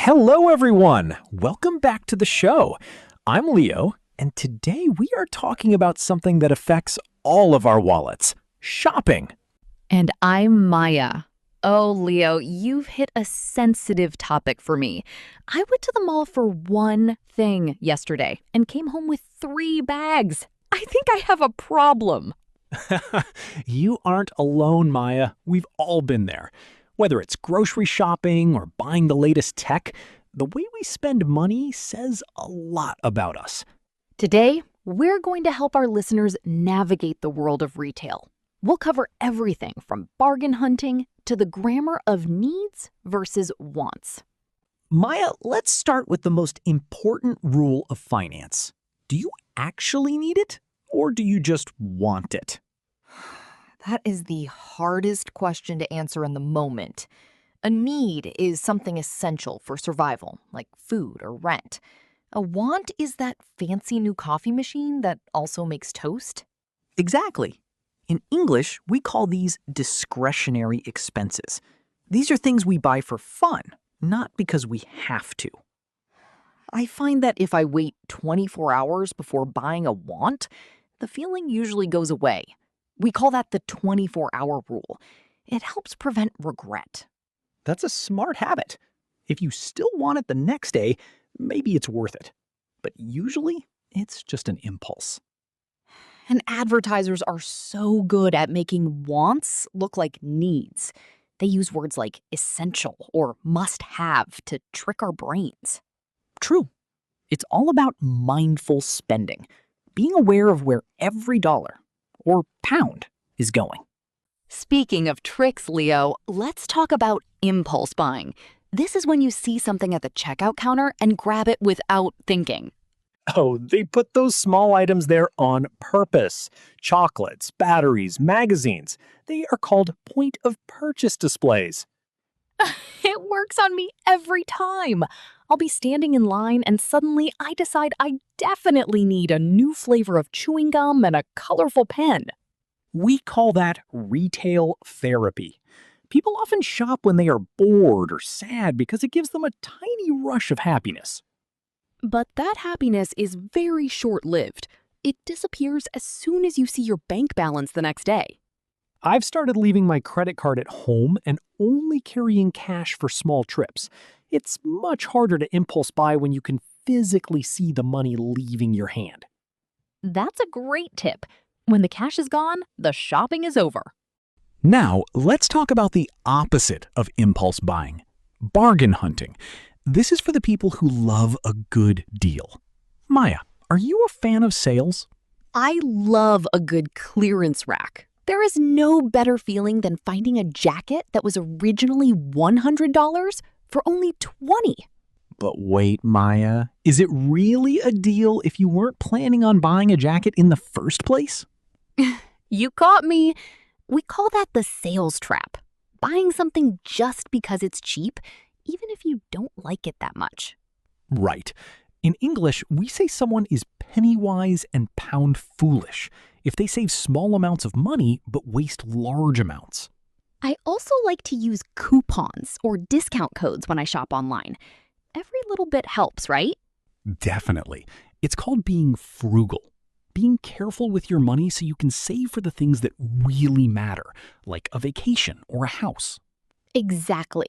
Hello, everyone. Welcome back to the show. I'm Leo, and today we are talking about something that affects all of our wallets, shopping. And I'm Maya. Oh, Leo, you've hit a sensitive topic for me. I went to the mall for one thing yesterday and came home with 3 bags. I think I have a problem. You aren't alone, Maya. We've all been there. Whether it's grocery shopping or buying the latest tech, the way we spend money says a lot about us. Today, we're going to help our listeners navigate the world of retail. We'll cover everything from bargain hunting to the grammar of needs versus wants. Maya, let's start with the most important rule of finance. Do you actually need it, or do you just want it? That is the hardest question to answer in the moment. A need is something essential for survival, like food or rent. A want is that fancy new coffee machine that also makes toast. Exactly. In English, we call these discretionary expenses. These are things we buy for fun, not because we have to. I find that if I wait 24 hours before buying a want, the feeling usually goes away. We call that the 24-hour rule. It helps prevent regret. That's a smart habit. If you still want it the next day, maybe it's worth it. But usually, it's just an impulse. And advertisers are so good at making wants look like needs. They use words like essential or must-have to trick our brains. True. It's all about mindful spending, being aware of where every dollar or pound is going. Speaking of tricks, Leo, let's talk about impulse buying. This is when you see something at the checkout counter and grab it without thinking. Oh, they put those small items there on purpose. Chocolates, batteries, magazines. They are called point-of-purchase displays. It works on me every time. I'll be standing in line and suddenly I decide I definitely need a new flavor of chewing gum and a colorful pen. We call that retail therapy. People often shop when they are bored or sad because it gives them a tiny rush of happiness. But that happiness is very short-lived. It disappears as soon as you see your bank balance the next day. I've started leaving my credit card at home and only carrying cash for small trips. It's much harder to impulse buy when you can physically see the money leaving your hand. That's a great tip. When the cash is gone, the shopping is over. Now, let's talk about the opposite of impulse buying, bargain hunting. This is for the people who love a good deal. Maya, are you a fan of sales? I love a good clearance rack. There is no better feeling than finding a jacket that was originally $100 for only $20. But wait, Maya, is it really a deal if you weren't planning on buying a jacket in the first place? You caught me. We call that the sales trap. Buying something just because it's cheap, even if you don't like it that much. Right. In English, we say someone is penny wise and pound foolish if they save small amounts of money but waste large amounts. I also like to use coupons or discount codes when I shop online. Every little bit helps, right? Definitely. It's called being frugal. Being careful with your money so you can save for the things that really matter, like a vacation or a house. Exactly.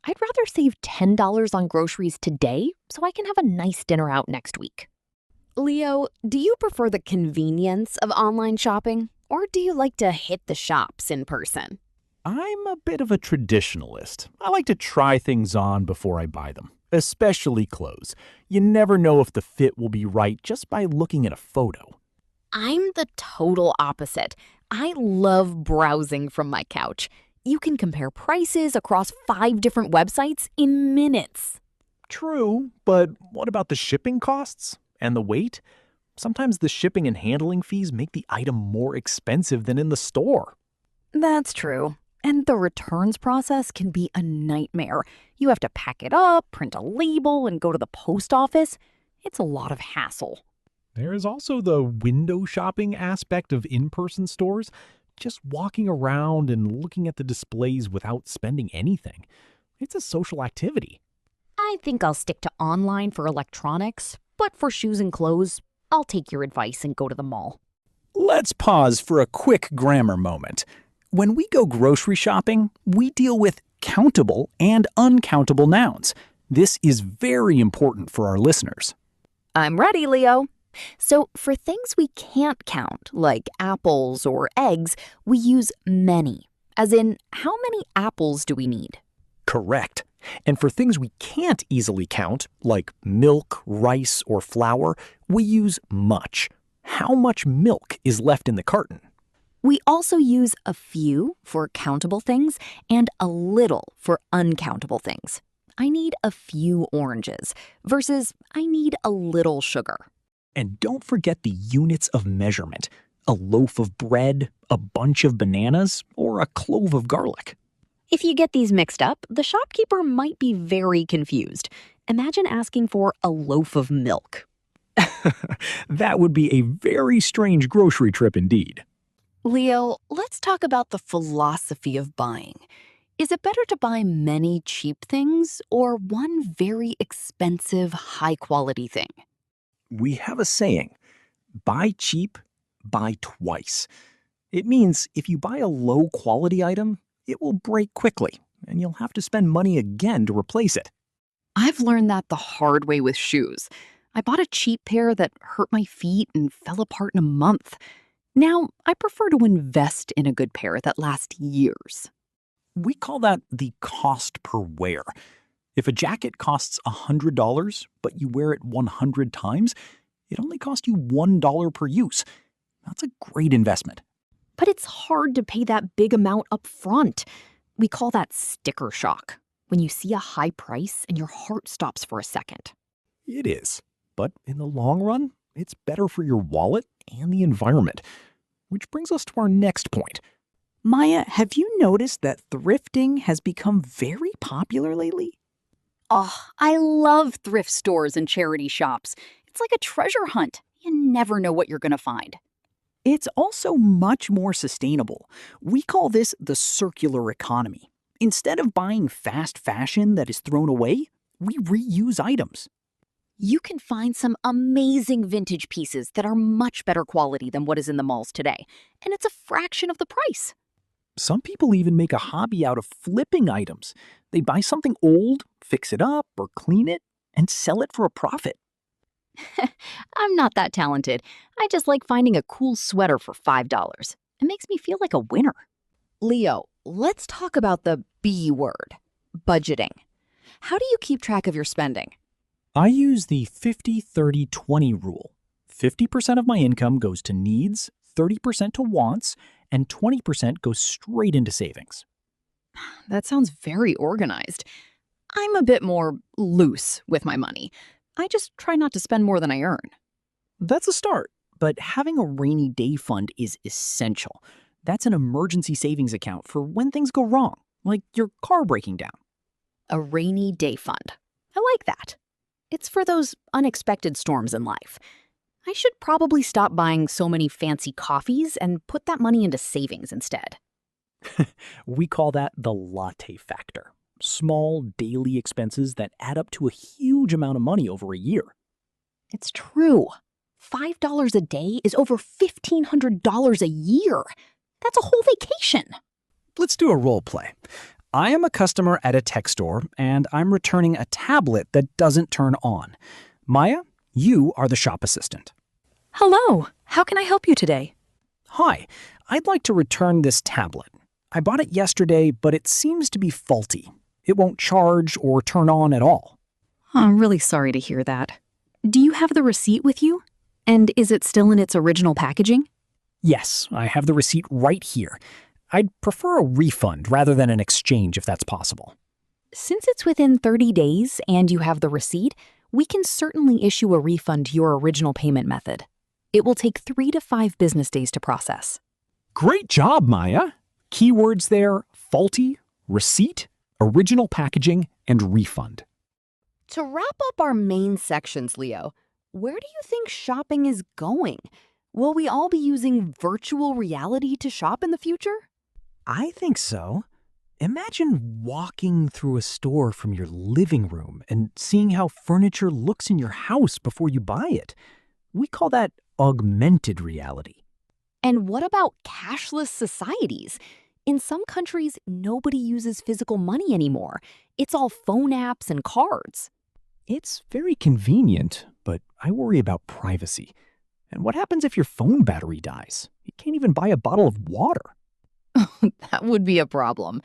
I'd rather save $10 on groceries today so I can have a nice dinner out next week. Leo, do you prefer the convenience of online shopping, or do you like to hit the shops in person? I'm a bit of a traditionalist. I like to try things on before I buy them, especially clothes. You never know if the fit will be right just by looking at a photo. I'm the total opposite. I love browsing from my couch. You can compare prices across 5 different websites in minutes. True, but what about the shipping costs and the wait? Sometimes the shipping and handling fees make the item more expensive than in the store. That's true. And the returns process can be a nightmare. You have to pack it up, print a label, and go to the post office. It's a lot of hassle. There is also the window shopping aspect of in-person stores. Just walking around and looking at the displays without spending anything. It's a social activity. I I think I'll stick to online for electronics, but for shoes and clothes, I'll take your advice and go to the mall. Let's pause for a quick grammar moment. When we go grocery shopping, we deal with countable and uncountable nouns. This is very important for our listeners. I'm ready, Leo. So for things we can't count, like apples or eggs, we use many. As in, how many apples do we need? Correct. And for things we can't easily count, like milk, rice, or flour, we use much. How much milk is left in the carton? We also use a few for countable things and a little for uncountable things. I need a few oranges versus I need a little sugar. And don't forget the units of measurement. A loaf of bread, a bunch of bananas, or a clove of garlic. If you get these mixed up, the shopkeeper might be very confused. Imagine asking for a loaf of milk. That would be a very strange grocery trip indeed. Leo, let's talk about the philosophy of buying. Is it better to buy many cheap things or one very expensive, high-quality thing? We have a saying, buy cheap, buy twice. It means if you buy a low-quality item, it will break quickly, and you'll have to spend money again to replace it. I've learned that the hard way with shoes. I bought a cheap pair that hurt my feet and fell apart in a month. Now, I prefer to invest in a good pair that lasts years. We call that the cost per wear. If a jacket costs $100, but you wear it 100 times, it only costs you $1 per use. That's a great investment. But it's hard to pay that big amount up front. We call that sticker shock, when you see a high price and your heart stops for a second. It is. But in the long run, it's better for your wallet and the environment. Which brings us to our next point. Maya, have you noticed that thrifting has become very popular lately? Oh, I love thrift stores and charity shops. It's like a treasure hunt. You never know what you're going to find. It's also much more sustainable. We call this the circular economy. Instead of buying fast fashion that is thrown away, we reuse items. You can find some amazing vintage pieces that are much better quality than what is in the malls today, and it's a fraction of the price. Some people even make a hobby out of flipping items. They buy something old, fix it up, or clean it, and sell it for a profit. I'm not that talented. I just like finding a cool sweater for $5. It makes me feel like a winner. Leo, let's talk about the B word, budgeting. How do you keep track of your spending? I use the 50-30-20 rule. 50% of my income goes to needs, 30% to wants, and 20% goes straight into savings. That sounds very organized. I'm a bit more loose with my money. I just try not to spend more than I earn. That's a start, but having a rainy day fund is essential. That's an emergency savings account for when things go wrong, like your car breaking down. A rainy day fund. I like that. It's for those unexpected storms in life. I should probably stop buying so many fancy coffees and put that money into savings instead. We call that the latte factor. Small daily expenses that add up to a huge amount of money over a year. It's true. $5 a day is over $1,500 a year. That's a whole vacation. Let's do a role play. I am a customer at a tech store, and I'm returning a tablet that doesn't turn on. Maya, you are the shop assistant. Hello, how can I help you today? Hi, I'd like to return this tablet. I bought it yesterday, but it seems to be faulty. It won't charge or turn on at all. I'm really sorry to hear that. Do you have the receipt with you? And is it still in its original packaging? Yes, I have the receipt right here. I'd prefer a refund rather than an exchange if that's possible. Since it's within 30 days and you have the receipt, we can certainly issue a refund to your original payment method. It will take 3 to 5 business days to process. Great job, Maya. Keywords there: faulty, receipt, original packaging, and refund. To wrap up our main sections, Leo, where do you think shopping is going? Will we all be using virtual reality to shop in the future? I think so. Imagine walking through a store from your living room and seeing how furniture looks in your house before you buy it. We call that augmented reality. And what about cashless societies? In some countries, nobody uses physical money anymore. It's all phone apps and cards. It's very convenient, but I worry about privacy. And what happens if your phone battery dies? You can't even buy a bottle of water. That would be a problem.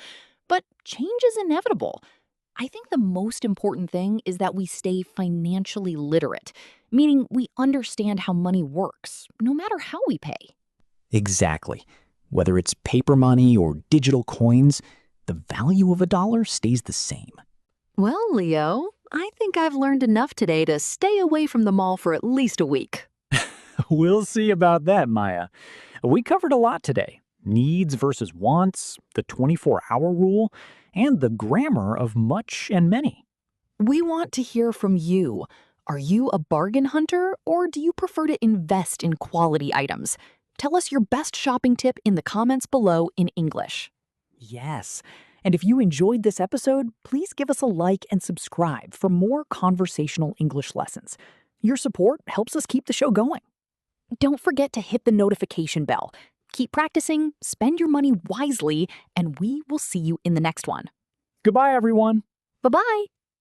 But change is inevitable. I think the most important thing is that we stay financially literate, meaning we understand how money works, no matter how we pay. Exactly. Whether it's paper money or digital coins, the value of a dollar stays the same. Well, Leo, I think I've learned enough today to stay away from the mall for at least a week. We'll see about that, Maya. We covered a lot today. Needs versus wants, the 24-hour rule, and the grammar of much and many. We want to hear from you. Are you a bargain hunter, or do you prefer to invest in quality items? Tell us your best shopping tip in the comments below in English. Yes. And if you enjoyed this episode, please give us a like and subscribe for more conversational English lessons. Your support helps us keep the show going. Don't forget to hit the notification bell. Keep practicing, spend your money wisely, and we will see you in the next one. Goodbye, everyone. Bye-bye.